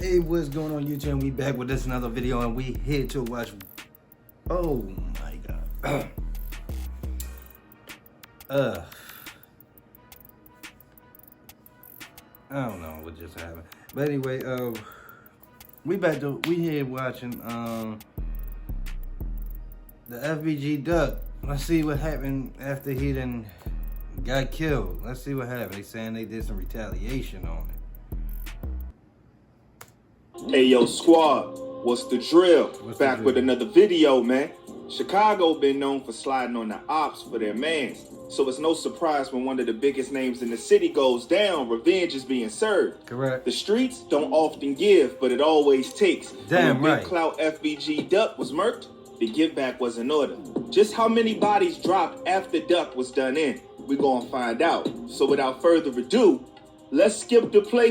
Hey, what's going on YouTube? We back with this another video and we here to watch. Oh my god. I don't know what just happened. But anyway, we here watching the FBG Duck. Let's see what happened after he done got killed. Let's see what happened. They saying they did some retaliation on it. Hey yo squad, what's the drill? Back with another video, man. Chicago been known for sliding on the ops for their mans. So it's no surprise when one of the biggest names in the city goes down, revenge is being served. Correct. The streets don't often give, but it always takes. Damn when right. Big Clout FBG Duck was murked, the give back was in order. Just how many bodies dropped after Duck was done in? We gonna find out. So without further ado, let's skip the play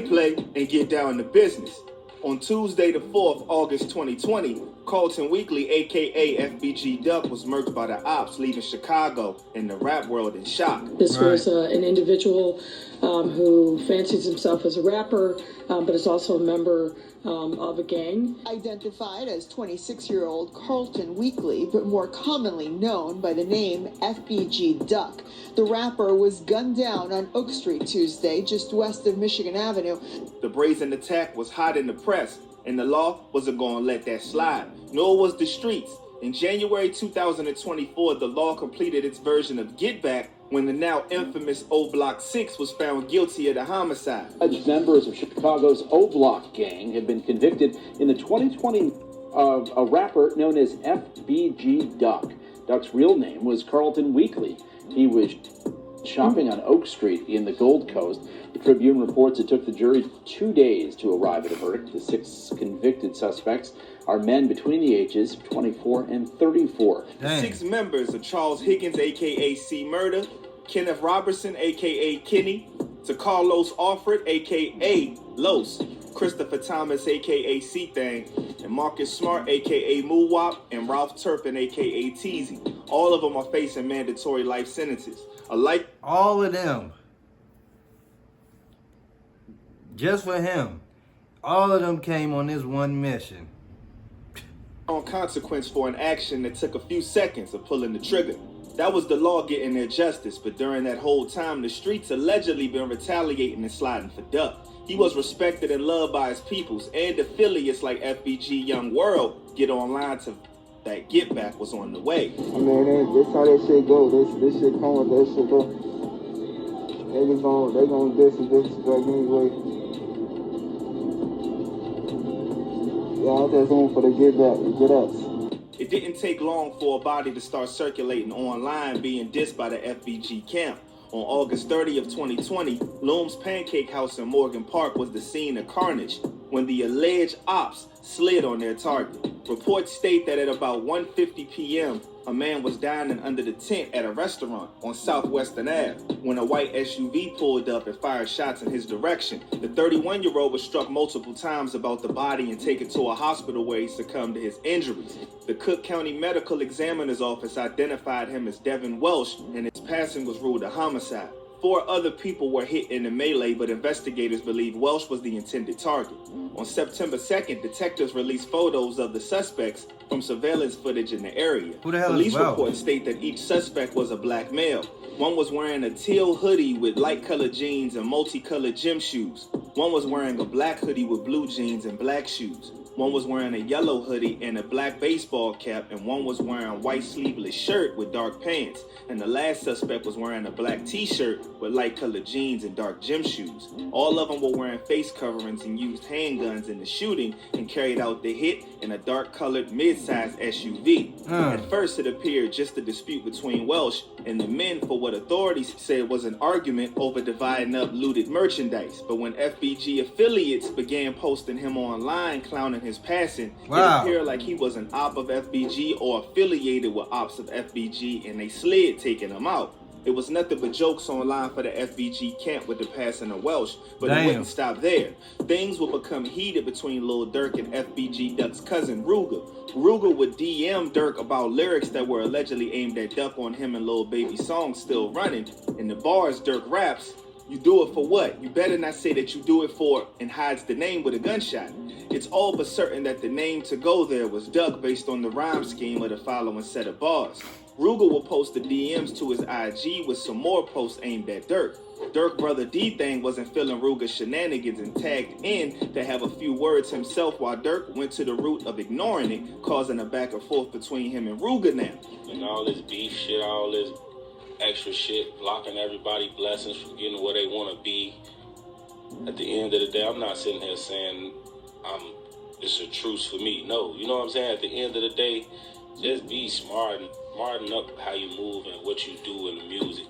and get down to business. On Tuesday, the 4th, August 2020, Carlton Weekly, a.k.a. FBG Duck, was murked by the ops, leaving Chicago and the rap world in shock. This was an individual who fancies himself as a rapper, but is also a member of a gang. Identified as 26-year-old Carlton Weekly, but more commonly known by the name FBG Duck. The rapper was gunned down on Oak Street Tuesday, just west of Michigan Avenue. The brazen attack was hot in the press, and the law wasn't going to let that slide, nor was the streets. In January 2024, the law completed its version of Get Back when the now infamous O Block 6 was found guilty of the homicide. Alleged members of Chicago's O Block gang have been convicted in the 2020 of a rapper known as FBG Duck. Duck's real name was Carlton Weekly. He was shopping on Oak Street in the Gold Coast. The Tribune reports it took the jury 2 days to arrive at a verdict. The 6 convicted suspects are men between the ages of 24 and 34. The 6 members are Charles Higgins, a.k.a. C. Murder, Kenneth Robertson, a.k.a. Kenny, to Carlos Alfred, a.k.a. Los, Christopher Thomas, a.k.a. C-Thang, and Marcus Smart, a.k.a. Moowop, and Ralph Turpin, a.k.a. Teasy. All of them are facing mandatory life sentences. All of them. Just for him. All of them came on this one mission. On consequence for an action that took a few seconds of pulling the trigger. That was the law getting their justice, but during that whole time, the streets allegedly been retaliating and sliding for Duck. He was respected and loved by his peoples, and affiliates like FBG Young World get online to that Get Back was on the way. I mean, this how that shit go. This shit come with that shit go. They gonna disrespect anyway. Yeah, that's on for the Get Back, get us. It didn't take long for a body to start circulating online being dissed by the FBG camp. On August 30th, 2020, Loom's Pancake House in Morgan Park was the scene of carnage when the alleged ops slid on their target. Reports state that at about 1:50 p.m., a man was dining under the tent at a restaurant on Southwestern Ave when a white SUV pulled up and fired shots in his direction. The 31-year-old was struck multiple times about the body and taken to a hospital where he succumbed to his injuries. The Cook County Medical Examiner's Office identified him as Devin Welsh, and his passing was ruled a homicide. 4 other people were hit in the melee, but investigators believe Welsh was the intended target. On September 2nd, detectives released photos of the suspects from surveillance footage in the area. Who the hell Police is Welsh? reports state that each suspect was a black male. One was wearing a teal hoodie with light-colored jeans and multicolored gym shoes. One was wearing a black hoodie with blue jeans and black shoes. One was wearing a yellow hoodie and a black baseball cap, and one was wearing a white sleeveless shirt with dark pants. And the last suspect was wearing a black t-shirt with light-colored jeans and dark gym shoes. All of them were wearing face coverings and used handguns in the shooting and carried out the hit in a dark-colored mid-sized SUV. At first, it appeared just a dispute between Welsh and the men for what authorities said was an argument over dividing up looted merchandise. But when FBG affiliates began posting him online clowning his passing, it appeared like he was an op of FBG or affiliated with ops of FBG, and they slid taking him out. It was nothing but jokes online for the FBG camp with the passing of Welsh, but it wouldn't stop there. Things would become heated between Lil Durk and FBG Duck's cousin Ruger. Ruger would DM Durk about lyrics that were allegedly aimed at Duck on him and Lil Baby's song Still Running. In the bars Durk raps, You do it for what? You better not say that you do it for and hides the name with a gunshot. It's all but certain that the name to go there was Duck based on the rhyme scheme of the following set of bars. Ruger will post the DMs to his IG with some more posts aimed at Dirk. Dirk brother D-Thang wasn't feeling Ruger's shenanigans and tagged in to have a few words himself while Dirk went to the route of ignoring it, causing a back and forth between him and Ruger now. And all this beef shit, all this extra shit, blocking everybody's blessings from getting where they want to be. At the end of the day, I'm not sitting here saying it's a truce for me. No, you know what I'm saying? At the end of the day, just be smart and smarten up how you move and what you do in the music.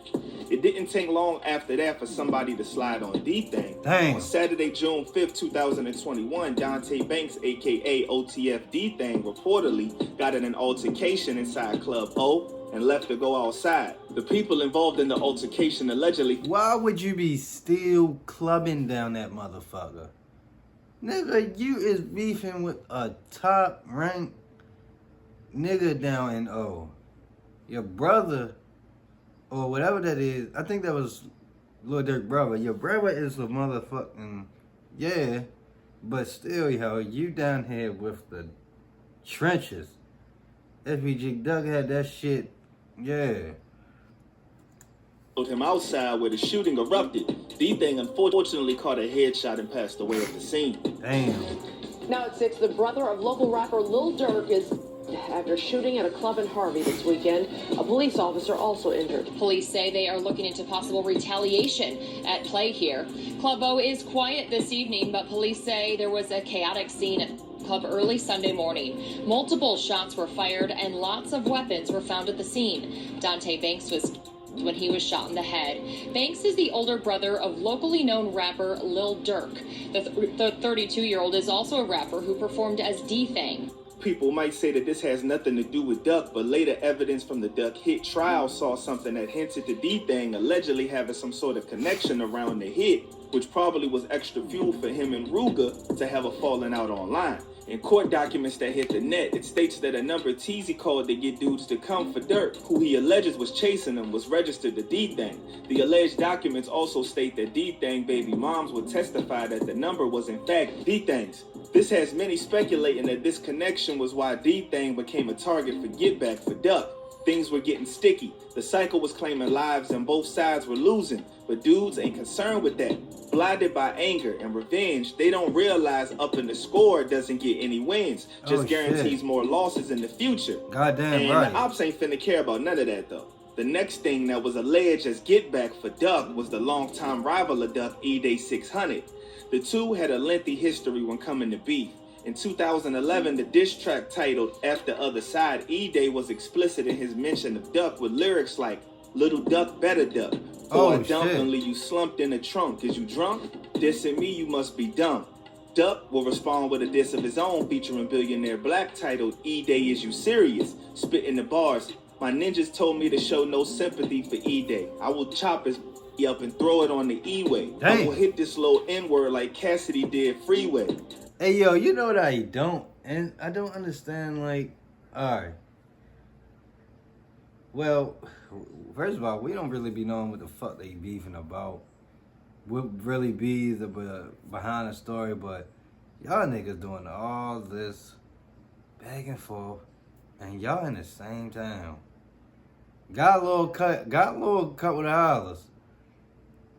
It didn't take long after that for somebody to slide on D-Thang. Dang. On Saturday, June 5th, 2021, Dante Banks, aka OTF D-Thang, reportedly got in an altercation inside Club O and left to go outside. The people involved in the altercation allegedly... Why would you be still clubbing down that motherfucker? Nigga, you is beefing with a top rank nigga down in O. Your brother, or whatever that is, I think that was Lil Durk's brother. Your brother is a motherfucking, yeah, but still, yo, you down here with the trenches. FBG Duck had that shit, yeah. him outside where the shooting erupted. D-Thang unfortunately caught a headshot and passed away at the scene. Damn. Now at 6, the brother of local rapper Lil Durk is after shooting at a club in Harvey this weekend. A police officer also injured. Police say they are looking into possible retaliation at play here. Club O is quiet this evening, but police say there was a chaotic scene at the club early Sunday morning. Multiple shots were fired and lots of weapons were found at the scene. Dante Banks was when he was shot in the head. Banks is the older brother of locally known rapper Lil Durk. The 32-year-old is also a rapper who performed as D-Thang. People might say that this has nothing to do with Duck, but later evidence from the Duck hit trial saw something that hinted to D-Thang allegedly having some sort of connection around the hit, which probably was extra fuel for him and Ruger to have a falling out online. In court documents that hit the net, it states that a number Teasy called to get dudes to come for Dirk, who he alleges was chasing him, was registered to D-Thang. The alleged documents also state that D-Thang baby moms would testify that the number was in fact D-Thang's. This has many speculating that this connection was why D-Thang became a target for Get Back for Duck. Things were getting sticky. The cycle was claiming lives and both sides were losing, but dudes ain't concerned with that. Blinded by anger and revenge, they don't realize upping the score doesn't get any wins, just guarantees more losses in the future. Goddamn and right. The ops ain't finna care about none of that though. The next thing that was alleged as Get Back for Duck was the longtime rival of Duck, E-Day 600. The two had a lengthy history when coming to beef. In 2011, the diss track titled F the Other Side, E-Day was explicit in his mention of Duck with lyrics like, "Little Duck, better duck. For a dump and leave you slumped in the trunk. Is you drunk? Dissing me, you must be dumb." Duck will respond with a diss of his own featuring Billionaire Black titled E-Day Is You Serious? Spitting the bars, "My ninjas told me to show no sympathy for E-Day. I will chop his up and throw it on the E-way. I will hit this little N-word like Cassidy did Freeway." Hey, yo, you know what I don't? And I don't understand, like, alright. Well, first of all, we don't really be knowing what the fuck they beefing about. What really be the behind the story, but y'all niggas doing all this back and forth, and y'all in the same town. Got a little cut with the hollers,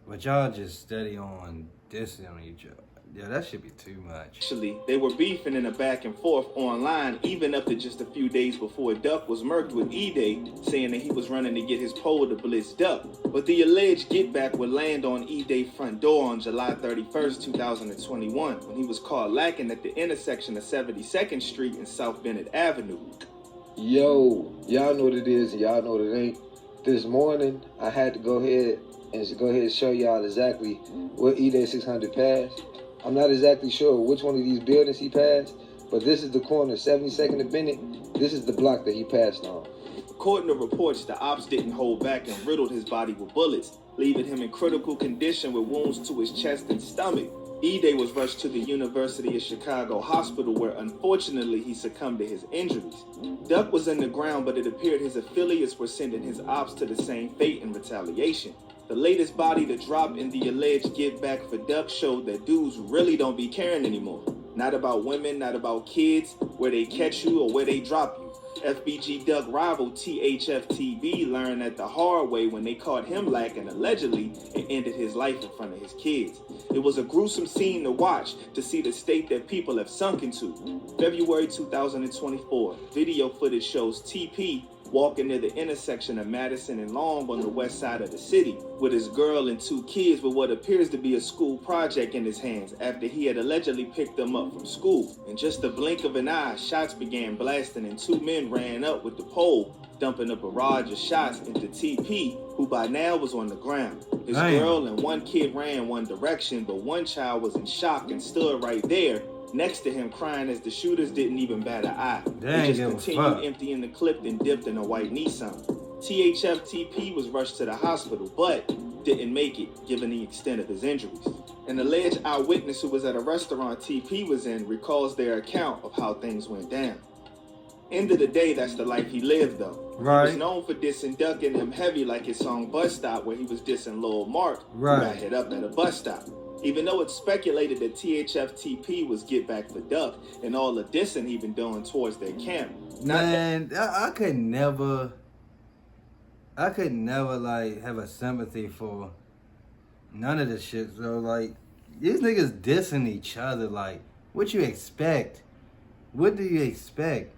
but y'all just steady on dissing on each other. Yeah, that should be too much. Actually, they were beefing in a back and forth online, even up to just a few days before Duck was murked with E-Day, saying that he was running to get his pole to blitz Duck. But the alleged get back would land on E-Day's front door on July 31st, 2021, when he was caught lacking at the intersection of 72nd Street and South Bennett Avenue. Yo, y'all know what it is and y'all know what it ain't. This morning, I had to go ahead and show y'all exactly what E-Day 600 passed. I'm not exactly sure which one of these buildings he passed, but this is the corner, 72nd and Bennett. This is the block that he passed on. According to reports, the ops didn't hold back and riddled his body with bullets, leaving him in critical condition with wounds to his chest and stomach. E-Day was rushed to the University of Chicago hospital where unfortunately he succumbed to his injuries. Duck was in the ground, but it appeared his affiliates were sending his ops to the same fate in retaliation. The latest body to drop in the alleged Get Back for Duck showed that dudes really don't be caring anymore. Not about women, not about kids, where they catch you or where they drop you. FBG Duck rival THF-TV learned that the hard way when they caught him lacking allegedly and ended his life in front of his kids. It was a gruesome scene to watch to see the state that people have sunk into. February 2024, video footage shows TP walking near the intersection of Madison and Long on the west side of the city with his girl and 2 kids with what appears to be a school project in his hands after he had allegedly picked them up from school. In just a blink of an eye, shots began blasting and 2 men ran up with the pole, dumping a barrage of shots into TP, who by now was on the ground. His girl and 1 kid ran one direction, but 1 child was in shock and stood right there next to him crying as the shooters didn't even bat an eye. They just continued emptying the clip and dipped in a white Nissan. THF-TP was rushed to the hospital, but didn't make it, given the extent of his injuries. An alleged eyewitness who was at a restaurant TP was in recalls their account of how things went down. End of the day, that's the life he lived, though. Right. He was known for dissing Duck and them heavy, like his song Bus Stop, where he was dissing Lil Mark, who got hit up at a bus stop. Even though it's speculated that THF-TP was Get Back for Duck and all the dissing he been doing towards their camp. Man, I could never like have a sympathy for none of this shit. So like, these niggas dissing each other. Like, what you expect? What do you expect?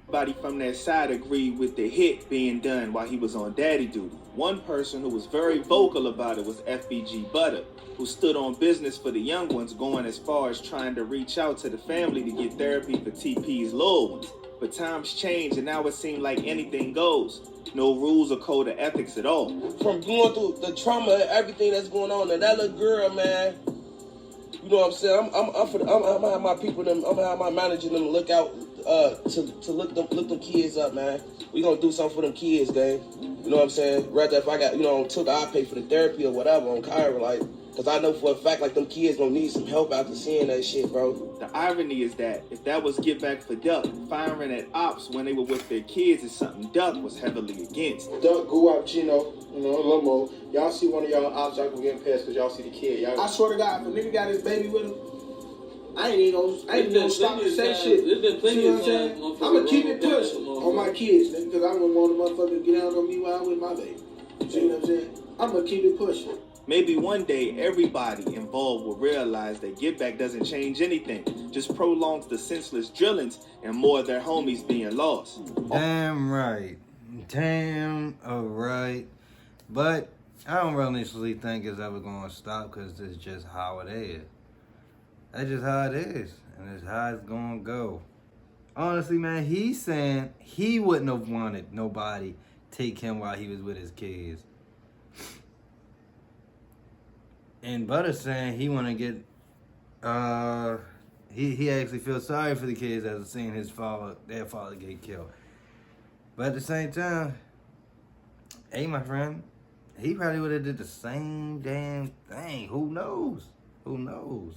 Everybody from that side agreed with the hit being done while he was on daddy duty. One person who was very vocal about it was FBG Butter, who stood on business for the young ones, going as far as trying to reach out to the family to get therapy for TP's little ones. But times change and now it seems like anything goes. No rules or code of ethics at all. From going through the trauma and everything that's going on, and that little girl, man, you know what I'm saying? I'm gonna have my people, I'm gonna have my manager them look out to look them kids up, man. We gonna do something for them kids, gang. You know what I'm saying? Rather if I got, I pay for the therapy or whatever on Kyra, like, cause I know for a fact, like, them kids gonna need some help after seeing that shit, bro. The irony is that if that was Get Back for Duck, firing at ops when they were with their kids is something Duck was heavily against. Duck grew up, Lomo. Y'all see one of y'all ops, y'all gonna get past cause y'all see the kid. I swear to God, if a nigga got his baby with him, I ain't even gonna stop to say shit. You know what I'm saying? I'm gonna keep it pushing on my kids, nigga, because I wouldn't want a motherfucker to get out on me while I'm with my baby. You know what I'm saying? I'm gonna keep it pushing. Maybe one day everybody involved will realize that Get Back doesn't change anything, just prolongs the senseless drillings and more of their homies being lost. Damn right. Damn alright. But I don't really think it's ever gonna stop because it's just how it is. That's just how it is, and it's how it's gonna go. Honestly, man, he's saying he wouldn't have wanted nobody take him while he was with his kids. And Butter's saying he wanna get, he actually feels sorry for the kids after seeing their father get killed. But at the same time, hey, my friend, he probably would have did the same damn thing. Who knows? Who knows?